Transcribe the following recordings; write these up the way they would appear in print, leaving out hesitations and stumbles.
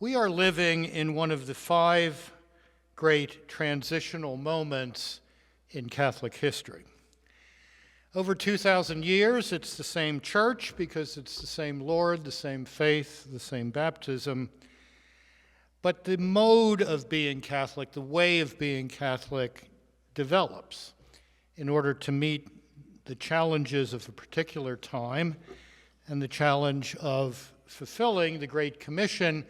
We are living in one of the 5 great transitional moments in Catholic history. Over 2,000 years, it's the same church because it's the same Lord, the same faith, the same baptism. But the mode of being Catholic, the way of being Catholic, develops in order to meet the challenges of a particular time and the challenge of fulfilling the Great Commission,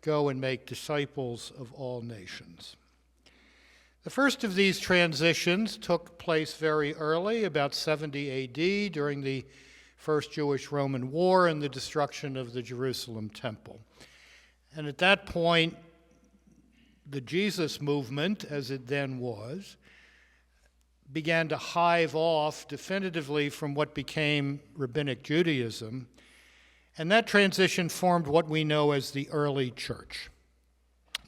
go and make disciples of all nations. The first of these transitions took place very early, about 70 AD, during the First Jewish-Roman War and the destruction of the Jerusalem Temple. And at that point, the Jesus movement, as it then was, began to hive off definitively from what became Rabbinic Judaism, and that transition formed what we know as the early church.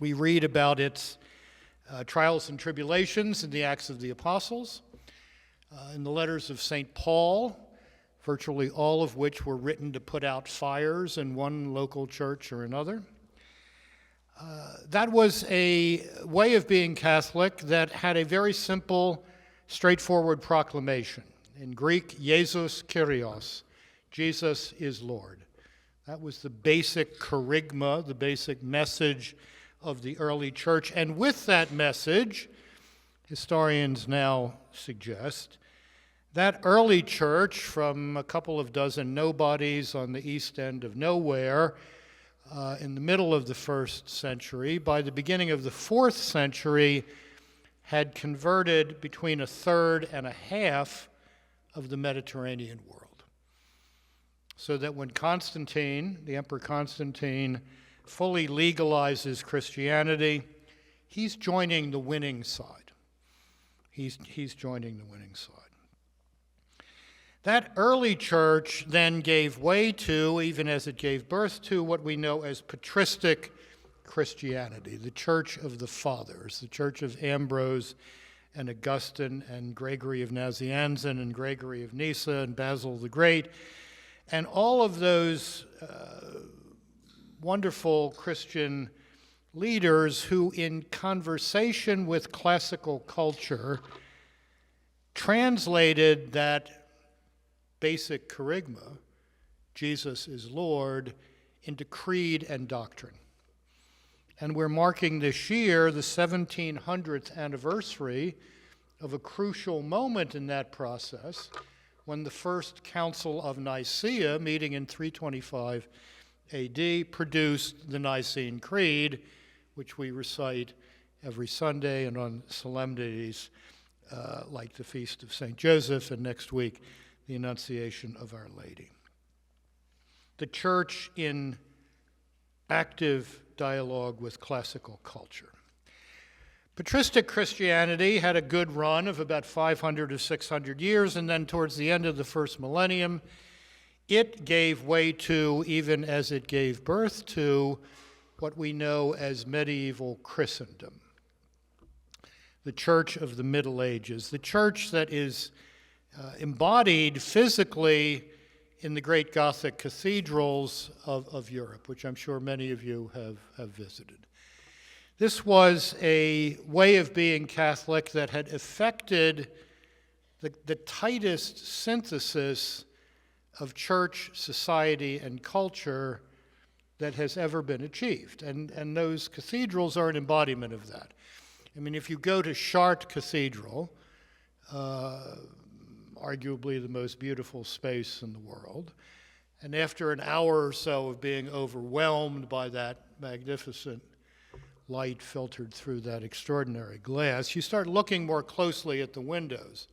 We read about its trials and tribulations in the Acts of the Apostles, in the letters of St. Paul, virtually all of which were written to put out fires in one local church or another. That was a way of being Catholic that had a very simple, straightforward proclamation. In Greek, Jesus Kyrios, Jesus is Lord. That was the basic kerygma, the basic message of the early church. And with that message, historians now suggest, that early church, from a couple of dozen nobodies on the east end of nowhere in the middle of the 1st century, by the beginning of the 4th century, had converted between 1/3 and 1/2 of the Mediterranean world. So that when Constantine, the Emperor Constantine, fully legalizes Christianity, he's joining the winning side. He's joining the winning side. That early church then gave way to, even as it gave birth to, what we know as patristic Christianity, the Church of the Fathers, the Church of Ambrose and Augustine and Gregory of Nazianzen and Gregory of Nyssa and Basil the Great, and all of those wonderful Christian leaders who, in conversation with classical culture, translated that basic kerygma, Jesus is Lord, into creed and doctrine. And we're marking this year the 1700th anniversary of a crucial moment in that process, when the First Council of Nicaea, meeting in 325 AD, produced the Nicene Creed, which we recite every Sunday and on solemnities like the Feast of St. Joseph, and next week, the Annunciation of Our Lady. The Church in active dialogue with classical culture. Patristic Christianity had a good run of about 500 or 600 years, and then towards the end of the first millennium, it gave way to, even as it gave birth to, what we know as medieval Christendom, the church of the Middle Ages, the church that is embodied physically in the great Gothic cathedrals of Europe, which I'm sure many of you have visited. This was a way of being Catholic that had effected the tightest synthesis of church, society, and culture that has ever been achieved. And those cathedrals are an embodiment of that. I mean, if you go to Chartres Cathedral, arguably the most beautiful space in the world, and after an hour or so of being overwhelmed by that magnificent light filtered through that extraordinary glass, you start looking more closely at the windows.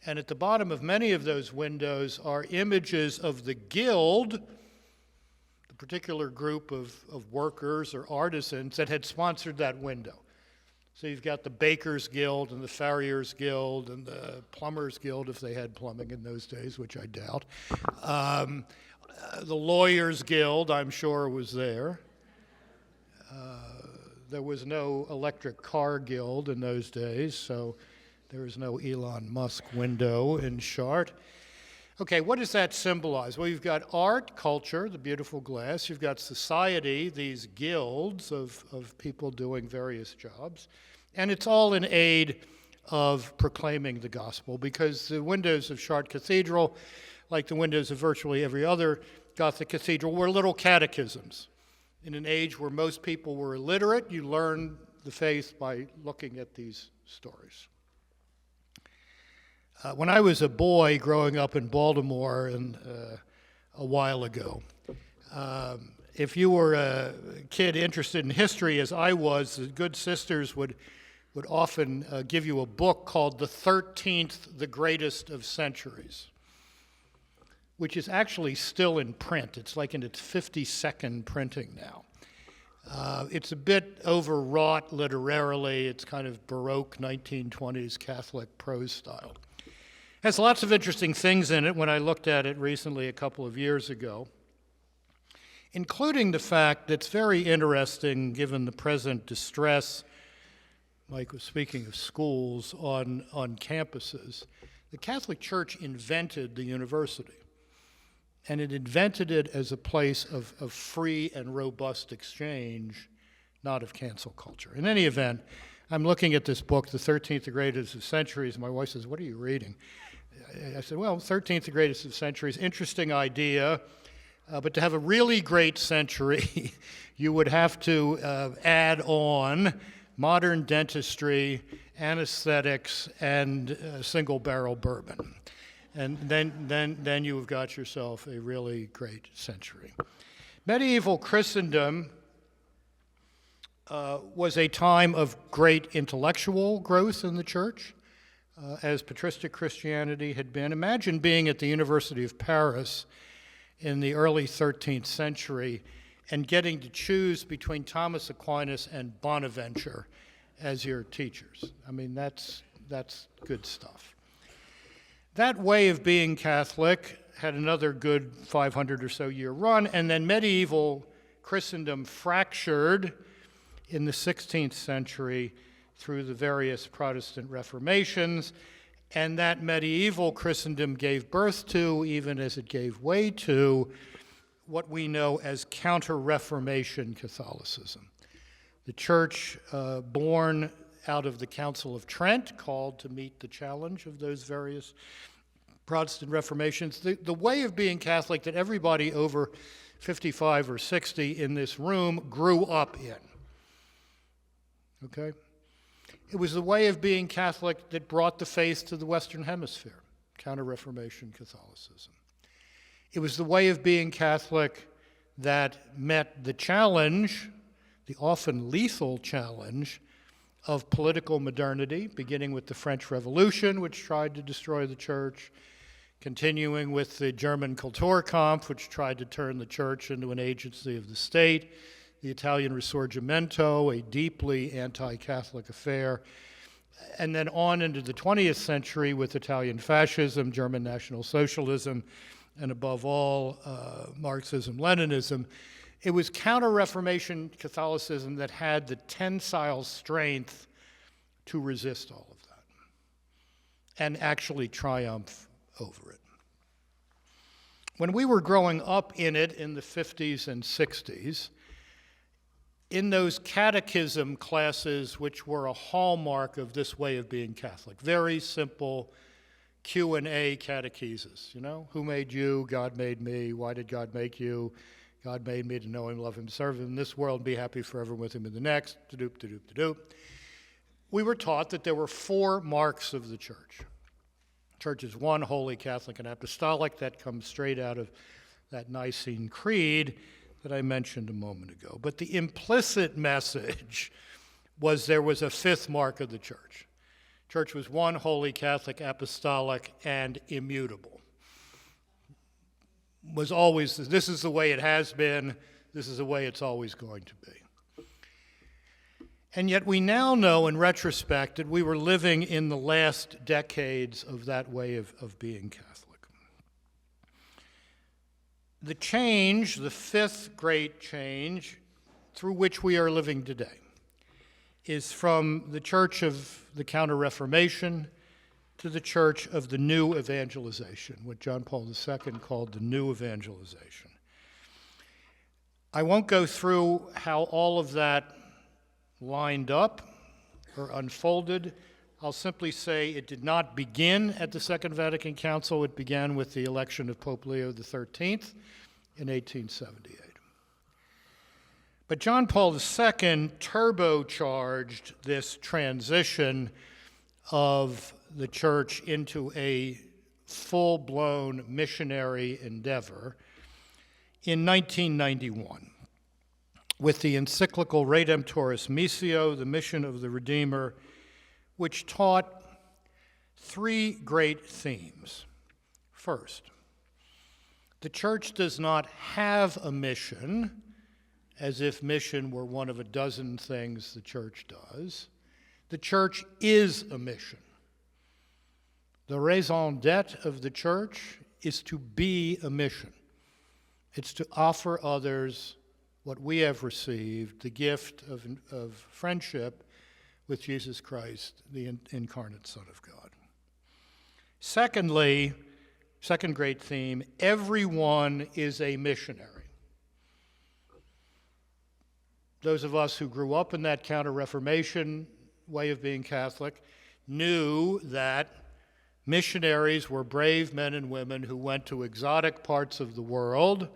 And at the bottom of many of those windows are images of the guild, the particular group of workers or artisans that had sponsored that window. So you've got the Bakers Guild and the Farriers Guild and the Plumbers Guild, if they had plumbing in those days, which I doubt. The Lawyers Guild, I'm sure, was there. There was no electric car guild in those days, so there was no Elon Musk window in Chartres. Okay, what does that symbolize? Well, you've got art, culture, the beautiful glass. You've got society, these guilds of people doing various jobs. And it's all in aid of proclaiming the gospel, because the windows of Chartres Cathedral, like the windows of virtually every other Gothic cathedral, were little catechisms. In an age where most people were illiterate, you learned the faith by looking at these stories. When I was a boy growing up in Baltimore a while ago, if you were a kid interested in history, as I was, the good sisters would often give you a book called The 13th, the Greatest of Centuries, which is actually still in print. It's like in its 52nd printing now. It's a bit overwrought literarily. It's kind of Baroque 1920s Catholic prose style. Has lots of interesting things in it when I looked at it recently a couple of years ago, including the fact that it's very interesting given the present distress, Mike was speaking of schools, on campuses. The Catholic Church invented the university, and it invented it as a place of free and robust exchange, not of cancel culture. In any event, I'm looking at this book, The 13th, the Greatest of Centuries, and my wife says, "What are you reading?" I said, well, 13th, the Greatest of Centuries, interesting idea, but to have a really great century, you would have to add on modern dentistry, anesthetics, and single-barrel bourbon. And then you've got yourself a really great century. Medieval Christendom was a time of great intellectual growth in the church, as patristic Christianity had been. Imagine being at the University of Paris in the early 13th century and getting to choose between Thomas Aquinas and Bonaventure as your teachers. I mean, that's good stuff. That way of being Catholic had another good 500 or so year run, and then medieval Christendom fractured in the 16th century through the various Protestant reformations, and that medieval Christendom gave birth to, even as it gave way to, what we know as Counter-Reformation Catholicism. The church, born out of the Council of Trent, called to meet the challenge of those various Protestant reformations. The way of being Catholic that everybody over 55 or 60 in this room grew up in. Okay? It was the way of being Catholic that brought the faith to the Western Hemisphere, Counter-Reformation Catholicism. It was the way of being Catholic that met the challenge, the often lethal challenge, of political modernity, beginning with the French Revolution, which tried to destroy the church, continuing with the German Kulturkampf, which tried to turn the church into an agency of the state, the Italian Risorgimento, a deeply anti-Catholic affair, and then on into the 20th century with Italian fascism, German National Socialism, and above all, Marxism-Leninism. It was Counter-Reformation Catholicism that had the tensile strength to resist all of that and actually triumph over it. When we were growing up in it in the 50s and 60s, in those catechism classes, which were a hallmark of this way of being Catholic, very simple Q&A catechesis, you know? Who made you? God made me. Why did God make you? God made me to know him, love him, serve him in this world, and be happy forever with him in the next. Da-doop, da-doop, da-doop. We were taught that there were 4 marks of the church. The church is one, holy, Catholic, and apostolic. That comes straight out of that Nicene Creed that I mentioned a moment ago. But the implicit message was there was a 5th mark of the church. Church was one, holy, Catholic, apostolic, and immutable. Was always, this is the way it has been, this is the way it's always going to be. And yet we now know in retrospect that we were living in the last decades of that way of being Catholic. The change, the 5th great change through which we are living today, is from the church of the Counter-Reformation to the church of the new evangelization, what John Paul II called the new evangelization. I won't go through how all of that lined up or unfolded. I'll simply say it did not begin at the Second Vatican Council. It began with the election of Pope Leo XIII in 1878. But John Paul II turbocharged this transition of the church into a full-blown missionary endeavor in 1991 with the encyclical Redemptoris Missio, the mission of the Redeemer, which taught three great themes. First, the church does not have a mission, as if mission were one of a dozen things the church does. The church is a mission. The raison d'etre of the church is to be a mission. It's to offer others what we have received, the gift of friendship with Jesus Christ, the incarnate Son of God. Secondly, second great theme, everyone is a missionary. Those of us who grew up in that Counter-Reformation way of being Catholic knew that missionaries were brave men and women who went to exotic parts of the world.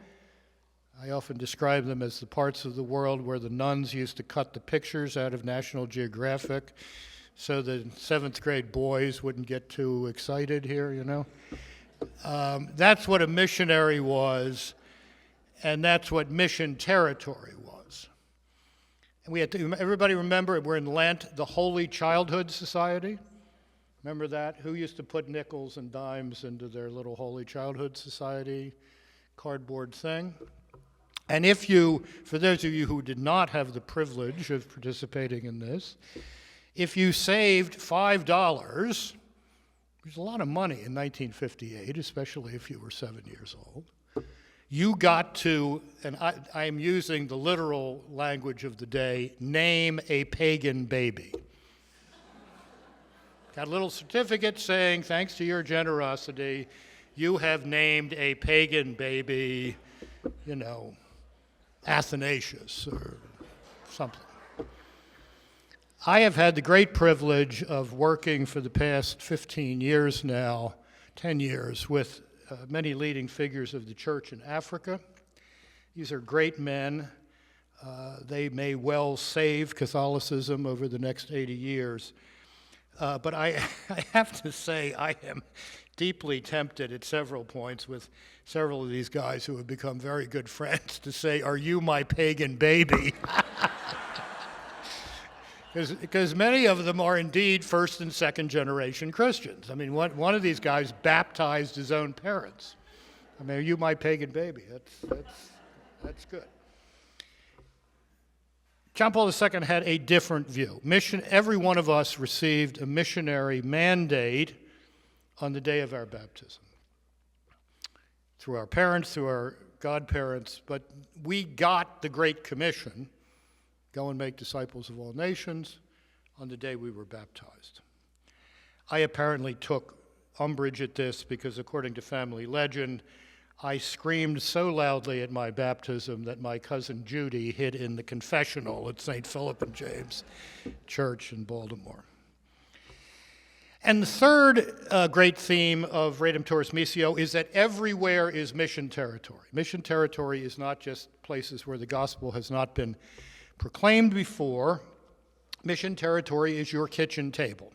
I often describe them as the parts of the world where the nuns used to cut the pictures out of National Geographic so the seventh grade boys wouldn't get too excited here, you know. That's what a missionary was, and that's what mission territory was. And we had to, everybody remember, we're in Lent, the Holy Childhood Society. Remember that? Who used to put nickels and dimes into their little Holy Childhood Society cardboard thing? And if you, for those of you who did not have the privilege of participating in this, if you saved $5, which is a lot of money in 1958, especially if you were 7 years old, you got to, and I am using the literal language of the day, name a pagan baby. Got a little certificate saying, thanks to your generosity, you have named a pagan baby, you know, Athanasius or something. I have had the great privilege of working for the past 15 years now, 10 years, with many leading figures of the church in Africa. These are great men. They may well save Catholicism over the next 80 years. But I have to say I am deeply tempted at several points with several of these guys who have become very good friends to say, "Are you my pagan baby?" Because many of them are indeed first and second generation Christians. I mean, one of these guys baptized his own parents. I mean, "Are you my pagan baby?" That's good. John Paul II had a different view. Every one of us received a missionary mandate on the day of our baptism. Through our parents, through our godparents, but we got the Great Commission, go and make disciples of all nations, on the day we were baptized. I apparently took umbrage at this because, according to family legend, I screamed so loudly at my baptism that my cousin Judy hid in the confessional at St. Philip and James Church in Baltimore. And the third great theme of Redemptoris Missio is that everywhere is mission territory. Mission territory is not just places where the gospel has not been proclaimed before. Mission territory is your kitchen table.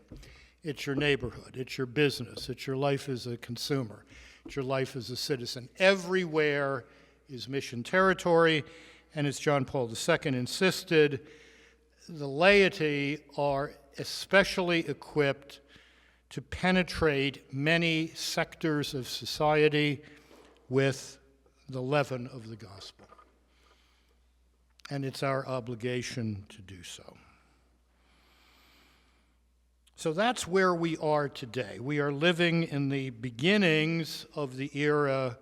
It's your neighborhood. It's your business. It's your life as a consumer. It's your life as a citizen. Everywhere is mission territory, and as John Paul II insisted, the laity are especially equipped to penetrate many sectors of society with the leaven of the gospel. And it's our obligation to do so. So that's where we are today. We are living in the beginnings of the era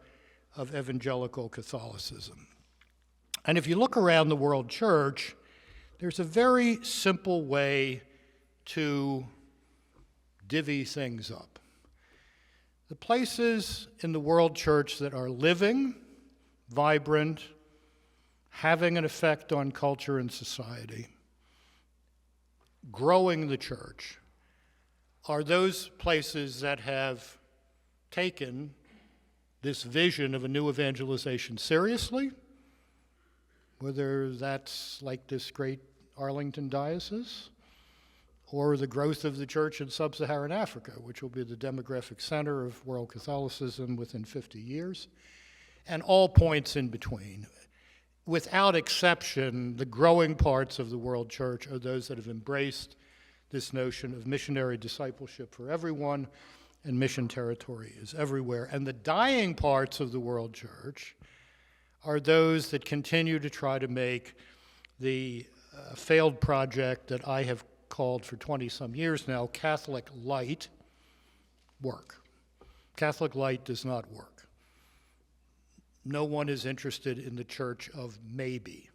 of evangelical Catholicism. And if you look around the world church, there's a very simple way to divvy things up. The places in the world church that are living, vibrant, having an effect on culture and society, growing the church, are those places that have taken this vision of a new evangelization seriously, whether that's like this great Arlington diocese, or the growth of the church in sub-Saharan Africa, which will be the demographic center of world Catholicism within 50 years, and all points in between. Without exception, the growing parts of the world church are those that have embraced this notion of missionary discipleship for everyone, and mission territory is everywhere. And the dying parts of the world church are those that continue to try to make the failed project that I have called for 20-some years now, Catholic Light, work. Catholic Light does not work. No one is interested in the church of maybe.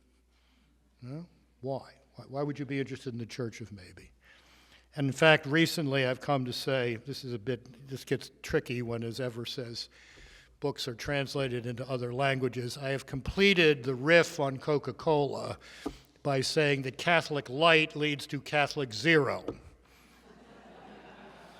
No? Why? Why would you be interested in the church of maybe? And in fact, recently I've come to say, this gets tricky when, as Ever says, books are translated into other languages. I have completed the riff on Coca-Cola by saying that Catholic Light leads to Catholic Zero.